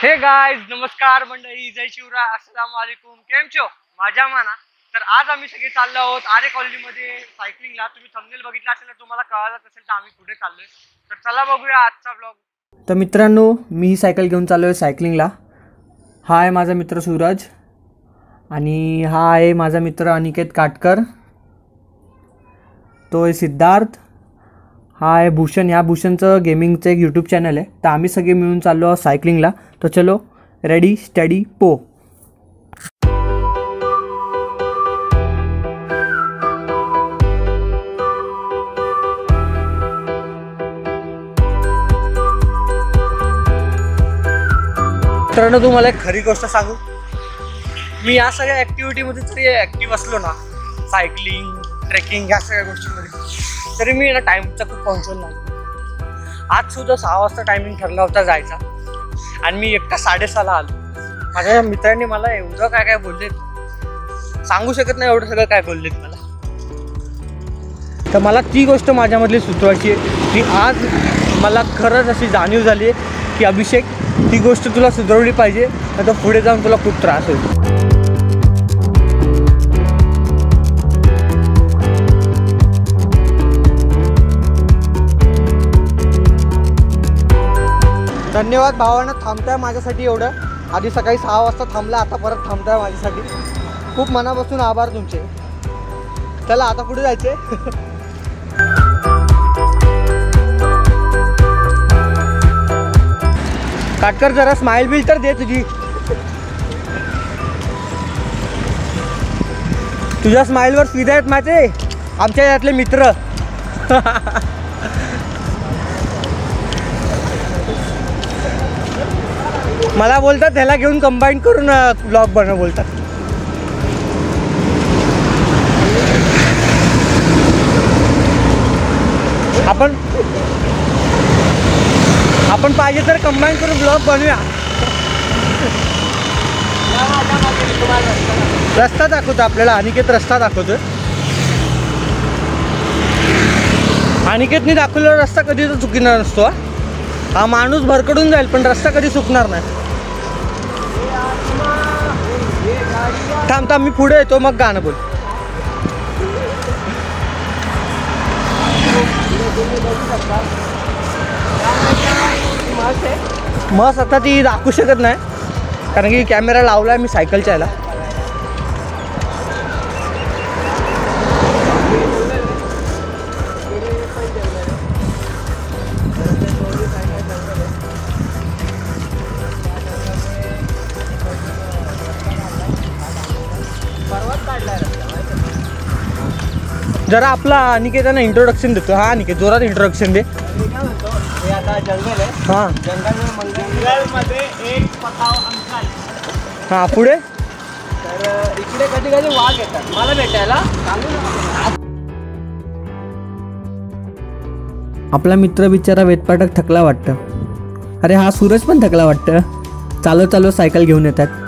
Hey guys नमस्कार मंडळी, जय शिवराय, अस्सलाम वालेकुम. केम छो माझ्या माना. तर आज आम्ही सगळे चाललो आहोत आरे कॉलनीमध्ये सायकलिंगला. तुम्ही थंबनेल बघितला असेल तर तुम्हाला कळालंच असेल तर आम्ही कुठे चाललोय. तर चला बघूया आजचा व्लॉग. तर मित्रांनो, मी ही सायकल घेऊन चाललो आहे सायकलिंगला. हा आहे माझा मित्र सूरज आणि हा आहे माझा मित्र अनिकेत काटकर. तो आहे सिद्धार्थ. हा आहे भूषण. ह्या भूषणचं गेमिंगचं एक यूट्यूब चॅनल आहे. तर आम्ही सगळे मिळून चाललो आहोत सायकलिंगला. तर चलो, रेडी स्टडी पो. मित्रांनो, तुम्हाला एक खरी गोष्ट सांगू. मी या सगळ्या ॲक्टिव्हिटीमध्ये तरी ॲक्टिव्ह असलो ना, सायकलिंग, ट्रेकिंग या सगळ्या गोष्टींमध्ये, तरी मी ना टाईमचा खूप कॉन्ट्रोल नाही. आज सुद्धा 6 वाजता टायमिंग ठरला होता जायचा आणि मी एकटा 6:30ला आलो. माझ्या मित्रांनी मला एवढं काय काय बोललेत, सांगू शकत नाही एवढं सगळं काय बोललेत मला. तर मला ती गोष्ट माझ्यामधली सुचवायची आहे की आज मला खरंच अशी जाणीव झाली आहे की अभिषेक, ती गोष्ट तुला सुधारली पाहिजे, नाही तर पुढे जाऊन तुला खूप त्रास होईल. धन्यवाद भावांना, थांबताय माझ्यासाठी एवढं. आधी सकाळी 6 वाजता थांबला, आता परत थांबताय माझ्यासाठी. खूप मनापासून आभार तुमचे. चला आता कुठे जायचे? काटकर, जरा स्माइल बिल तर दे तुझी. तुझ्या स्माइलवर स्मित आहेत माझे आमच्या यातले मित्र. मला बोलतात त्याला घेऊन कंबाईन करून ब्लॉग बनव बोलतात. आपण पाहिजे तर कंबाईन करून ब्लॉग बनवूया. रस्ता दाखवतो आपल्याला. अनिकेत रस्ता दाखवतोय. अनिकेतनी दाखवलेला रस्ता कधी तर चुकणार नसतो. हा माणूस भरकडून जाईल पण रस्ता कधी चुकणार नाही. थांब मी पुढे येतो, मग गाणं बोल. मस्त आता ती दाखवू शकत नाही कारण की कॅमेरा लावला मी सायकलच्या याला. जरा आपला अनिकेताना इंट्रोडक्शन देतो. हा अनिकेत, जोरात इंट्रोडक्शन दे. हे आता जंगल आहे. हां, जंगलमध्ये एक पठाव अंकल. हां, पुढे तर इकडे कधी कधी वाघ येतात मला भेटायला. आपला मित्र बिचारा वेतपाटक थकला वाटतं. अरे हा सूरज पण थकला वाटतं. चालत सायकल घेऊन येतात.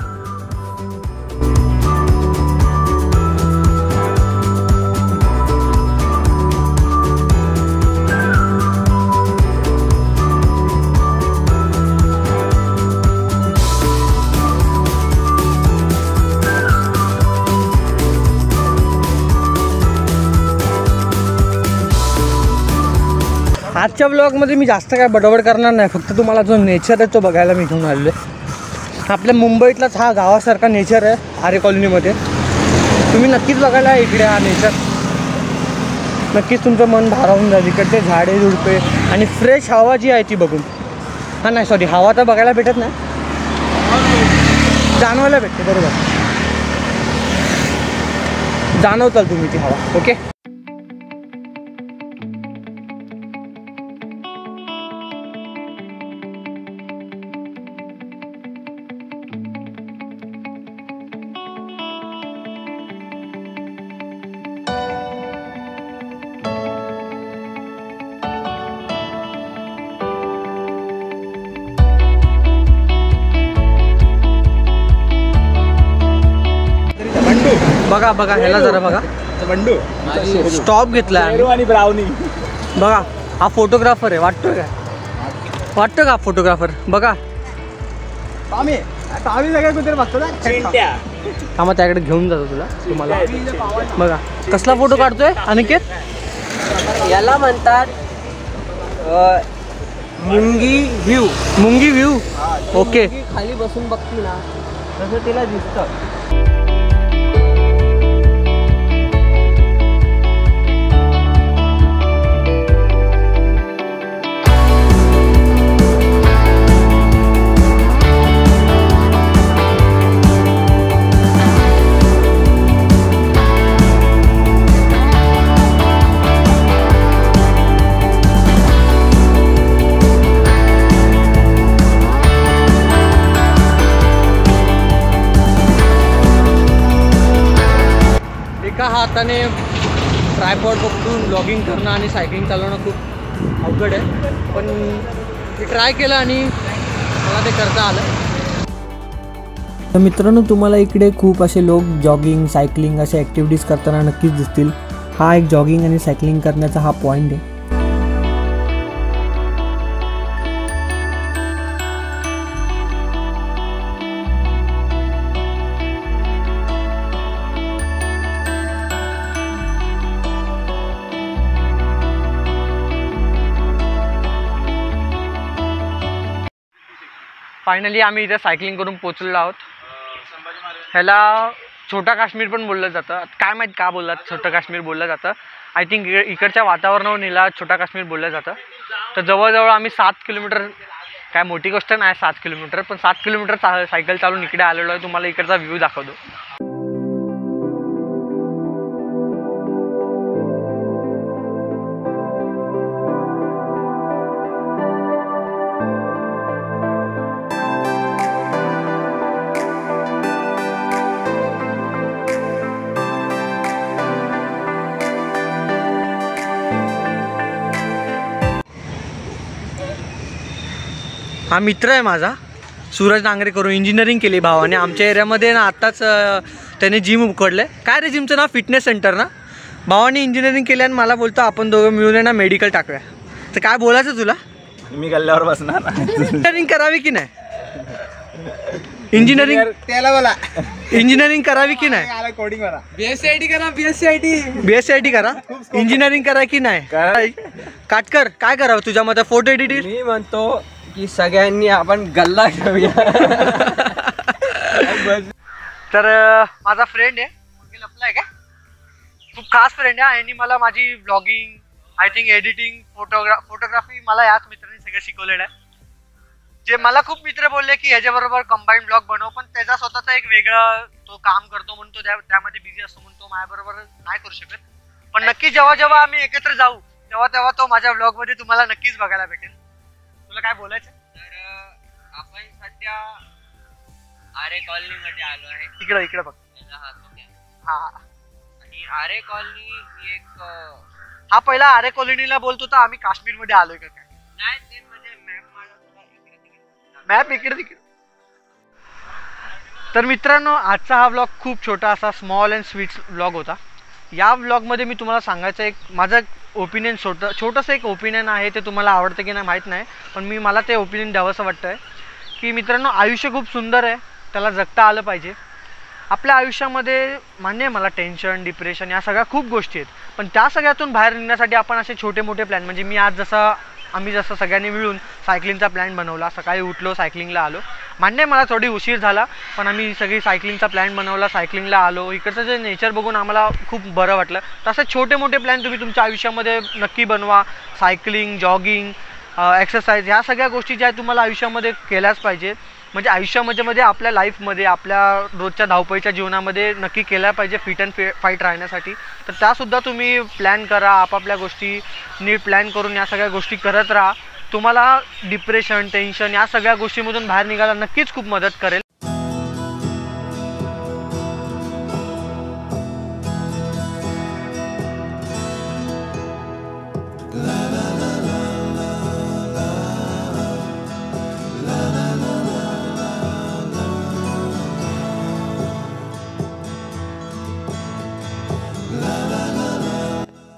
आजच्या ब्लॉगमध्ये मी जास्त काय बडबड करणार नाही. फक्त तुम्हाला जो नेचर आहे तो बघायला मी घेऊन आलेलो आहे. आपल्या मुंबईतलाच हा गावासारखा नेचर आहे आरे कॉलनीमध्ये. तुम्ही नक्कीच बघायला इकडे हा नेचर. नक्कीच तुमचं मन भारावून जाईल. इकडचे झाडे झुडपे आणि फ्रेश हवा जी आहे ती बघून. हां नाही सॉरी, हवा तर बघायला भेटत नाही, जाणवायला भेटते. बरोबर, जाणवताल तुम्ही ती हवा. ओके. बघा ह्याला जरा बघा. बंडू स्टॉप घेतला आणि ब्राउनी. बघा हा फोटोग्राफर आहे. वाटतो का फोटोग्राफर? बघा टॉमी सगळे कुत्रे बघतो ना थांबा त्याकडे घेऊन जातो तुम्हाला बघा कसला फोटो काढतोय अनिकेत. याला म्हणतात मुंगी व्ह्यू. मुंगी व्ह्यू. ओके. खाली बसून बघती ना तसं तिला दिसतं. एका हाताने ट्रायपॉड पकडून ब्लॉगिंग करणं आणि सायकलिंग चालवणं खूप अवघड आहे, पण मी ट्राय केलं आणि मला ते करता आलं. तर मित्रांनो, तुम्हाला इकडे खूप असे लोक जॉगिंग सायकलिंग अशा ॲक्टिव्हिटीज करताना नक्कीच दिसतील. हा एक जॉगिंग आणि सायकलिंग करण्याचा हा पॉईंट आहे. फायनली आम्ही इथे सायकलिंग करून पोचलेलो आहोत. ह्याला छोटा काश्मीर पण बोललं जातं. काय माहीत का बोललात छोटा काश्मीर बोललं जातं. आय थिंक इकडच्या वातावरणावरून हिला छोटा काश्मीर बोललं जातं. तर जवळजवळ आम्ही 7 किलोमीटर, काय मोठी गोष्ट नाही 7 किलोमीटर, पण 7 किलोमीटर सायकल चालून इकडे आलेलो आहे. तुम्हाला इकडचा व्ह्यू दाखवतो. हा मित्र आहे माझा सूरज नांगरे करून इंजिनिअरिंग केली भावाने आमच्या एरियामध्ये ना. आत्ताच त्याने जिम उघडलं. काय रे जिमचं नाव? फिटनेस सेंटर ना. भावाने इंजिनिअरिंग केली आणि मला बोलतो आपण दोघं मिळून ना मेडिकल टाकूया. तर काय बोलायचं तुला? मी गल्ल्यावर बसणार. इंजिनिअरिंग करावी की नाही? इंजिनिअरिंग त्याला बोला इंजिनिअरिंग करावी की नाही? कोडिंग करा. BSc करा. BSc करा. इंजिनिअरिंग करा की नाही? काटकर काय करावं तुझ्या मते? Photo editing. मी म्हणतो की सगळ्यांनी आपण गल्ला घेऊया. तर माझा फ्रेंड आहे लपलाय का, खूप खास फ्रेंड आहे आणि मला माझी blogging, I think editing, photography मला याच मित्रांनी सगळं शिकवलेलं आहे. जे मला खूप मित्र बोलले की ह्याच्याबरोबर कंबाईंड ब्लॉग बनव, पण त्याचा स्वतःचा एक वेगळा तो काम करतो म्हणून तो त्यामध्ये बिझी असतो म्हणून तो माझ्याबरोबर नाही करू शकत. पण नक्की जेव्हा जेव्हा आम्ही एकत्र जाऊ तेव्हा तेव्हा तो माझ्या ब्लॉग मध्ये तुम्हाला नक्कीच बघायला भेटेल. तुला काय बोलायचं? तर आपण सध्या आरे कॉलनी मध्ये आलो आहे. इकडे बघ. हा आणि आरे कॉलनी ही एक हा पहिला आरे कॉलनीला बोलतो तर आम्ही काश्मीर मध्ये आलोय का काय? नाही, ते म्हणजे मॅप इकडे तिकडे. तर मित्रांनो, आजचा हा व्लॉग खूप छोटा असा स्मॉल अँड स्वीट व्लॉग होता. या व्लॉगमध्ये मी तुम्हाला सांगायचं एक माझं ओपिनियन छोटंसं एक ओपिनियन आहे. ते तुम्हाला आवडतं की नाही माहीत नाही, पण मला ते ओपिनियन द्यावंसं वाटतं आहे की मित्रांनो, आयुष्य खूप सुंदर आहे, त्याला जगता आलं पाहिजे. आपल्या आयुष्यामध्ये मान्य आहे मला टेन्शन, डिप्रेशन या सगळ्या खूप गोष्टी आहेत, पण त्या सगळ्यातून बाहेर निघण्यासाठी आपण असे छोटे मोठे प्लॅन, म्हणजे मी आज आम्ही जसं सगळ्यांनी मिळून सायकलिंगचा प्लॅन बनवला. सकाळी उठलो, सायकलिंगला आलो. मान्य आहे मला थोडी उशीर झाला, पण आम्ही सगळी सायकलिंगचा प्लॅन बनवला, सायकलिंगला आलो. इकडचं जे नेचर बघून आम्हाला खूप बरं वाटलं. तसे छोटे मोठे प्लॅन तुम्ही तुमच्या आयुष्यामध्ये नक्की बनवा. सायकलिंग, जॉगिंग, एक्सरसाइज ह्या सगळ्या गोष्टी ज्या तुम्हाला आयुष्यामध्ये केल्याच पाहिजेत. म्हणजे आयुष्यामध्ये आपल्या लाईफमध्ये, आपल्या रोजच्या धावपळीच्या जीवनामध्ये नक्की केल्या पाहिजे फिट अँड फाईट राहण्यासाठी. तर त्यासुद्धा तुम्ही प्लॅन करा. आपापल्या गोष्टी नीट प्लॅन करून या सगळ्या गोष्टी करत राहा. तुम्हाला डिप्रेशन, टेन्शन या सगळ्या गोष्टीमधून बाहेर निघायला नक्कीच खूप मदत करेल.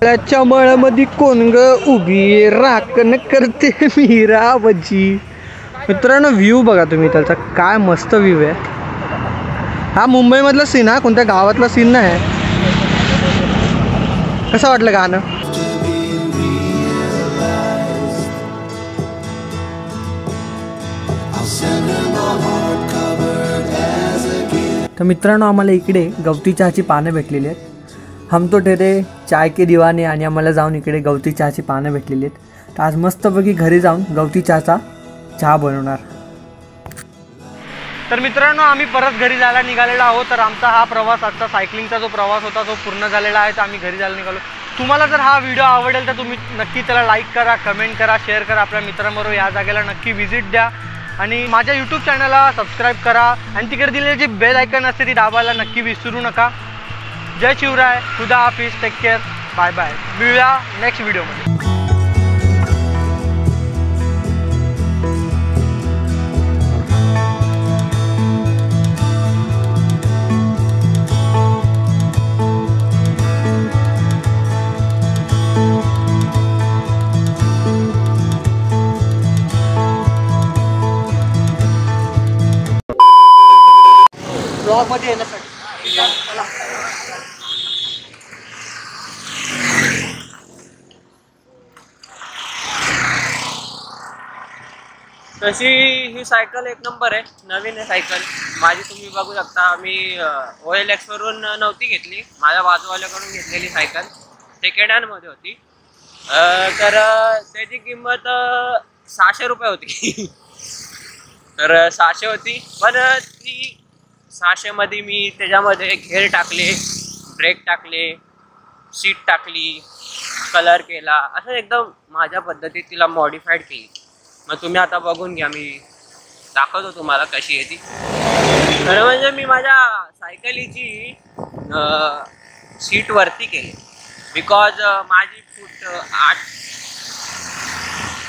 त्याच्या मळ्यामध्ये कोण ग उभी राखण करते मीरावजी. मित्रांनो व्ह्यू बघा तुम्ही त्याचा, काय मस्त व्ह्यू आहे. हा मुंबईमधला सीन, हा कोणत्या गावातला सीन नाही. कसं वाटलं गाणं? तर मित्रांनो आम्हाला इकडे गवती चहाची पानं भेटलेली आहेत. हम तो ठेरे चाय के दिवाने, आणि आम्हाला जाऊन इकडे गवती चहाची पानं भेटलेली आहेत. तर आज मस्तपैकी घरी जाऊन गवती चहा बनवणार. तर मित्रांनो आम्ही परत घरी जायला निघालेलो आहोत. तर आमचा हा प्रवास, आजचा सायकलिंगचा जो प्रवास होता तो पूर्ण झालेला आहे. तर आम्ही घरी जायला निघालो. तुम्हाला जर हा व्हिडिओ आवडेल तर तुम्ही नक्की त्याला लाईक करा, कमेंट करा, शेअर करा. आपल्या मित्रांबरोबर या जागेला नक्की व्हिजिट द्या आणि माझ्या यूट्यूब चॅनलला सबस्क्राईब करा आणि तिकडे दिलेली जी बेल आयकन असते ती दाबायला नक्की विसरू नका. जय शिवराय, खुदा हाफिज, टेक केअर, बाय बाय. मिळूया नेक्स्ट व्हिडिओमध्ये. ब्लॉगमध्ये येण्यासाठी तशी ही सायकल एक नंबर आहे, नवीन आहे सायकल माझी. तुम्ही बघू शकता, मी OLX वरून नव्हती घेतली, माझ्या बाजूवाल्याकडून घेतलेली सायकल. सेकंड हँडमध्ये होती. तर त्याची किंमत 600 रुपये होती. तर 600 होती, पण ती 600 मध्ये मी त्याच्यामध्ये घेर टाकले, ब्रेक टाकले, सीट टाकली, कलर केला, असं एकदम माझ्या पद्धतीत तिला मॉडिफाईड केली. मग तुम्ही आता बघून घ्या, मी दाखवतो तुम्हाला कशी आहे ती. खरं म्हणजे मी माझ्या सायकलीची सीट वरती केली, बिकॉज माझी फूट 8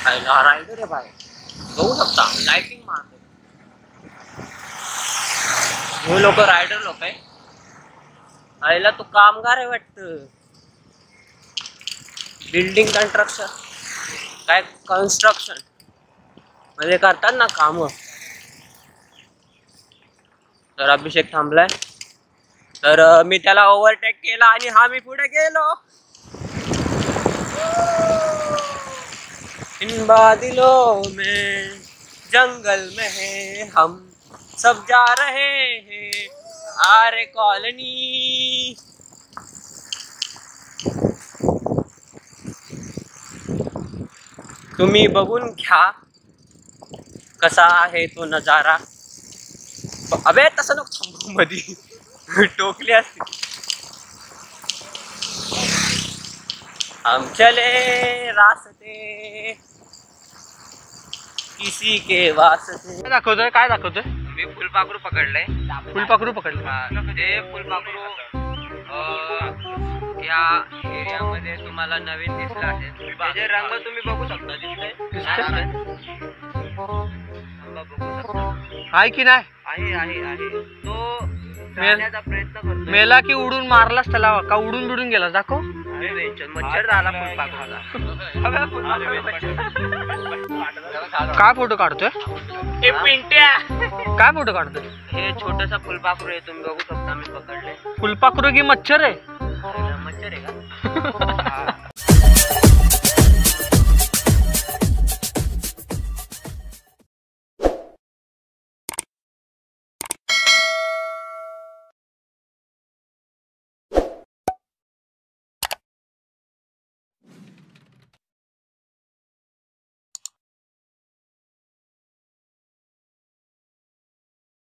रायडर आहे बाहेर, बघू शकता लाइटिंग मारते. हे लोक रायडर लोक आहे. आईला तो कामगार आहे वाटतं, बिल्डिंग कंस्ट्रक्शन काय कन्स्ट्रक्शन म्हणजे करतात ना काम. तर अभिषेक थांबलाय, तर मी त्याला ओव्हरटेक केला आणि हा मी पुढे गेलो. इन बादलों में जंगल में है हम सब जा रहे हैं आरे कॉलोनी. तुम्ही बघून घ्या कसा आहे तो नजारा. अबे तसं नको थांबू, मधी टोकली असते. हम चले रास्ते किसी के वास्ते. काय दाखवतोय, काय दाखवतोय? मी फुलपाखरू पकडलंय. फुलपाखरू पकडलं. ते फुलपाखरू या एरियामध्ये तुम्हाला नवीन दिसलं असेल. त्याचे रंग तुम्ही बघू शकता, आहे की नाही? आहे. तो जाण्याचा प्रयत्न करतो. मेला की उडून मारलास त्याला, का उडून बिडून गेला? दाखव. मच्छर झाला फुलपाखरूला. काय फोटो काढतोय? हे पिंट्या काय फोटो काढतोय? हे छोटसा फुलपाखरू आहे, तुम्ही बघू शकता. मी पकडले. फुलपाखरू की मच्छर आहे? मच्छर आहे का?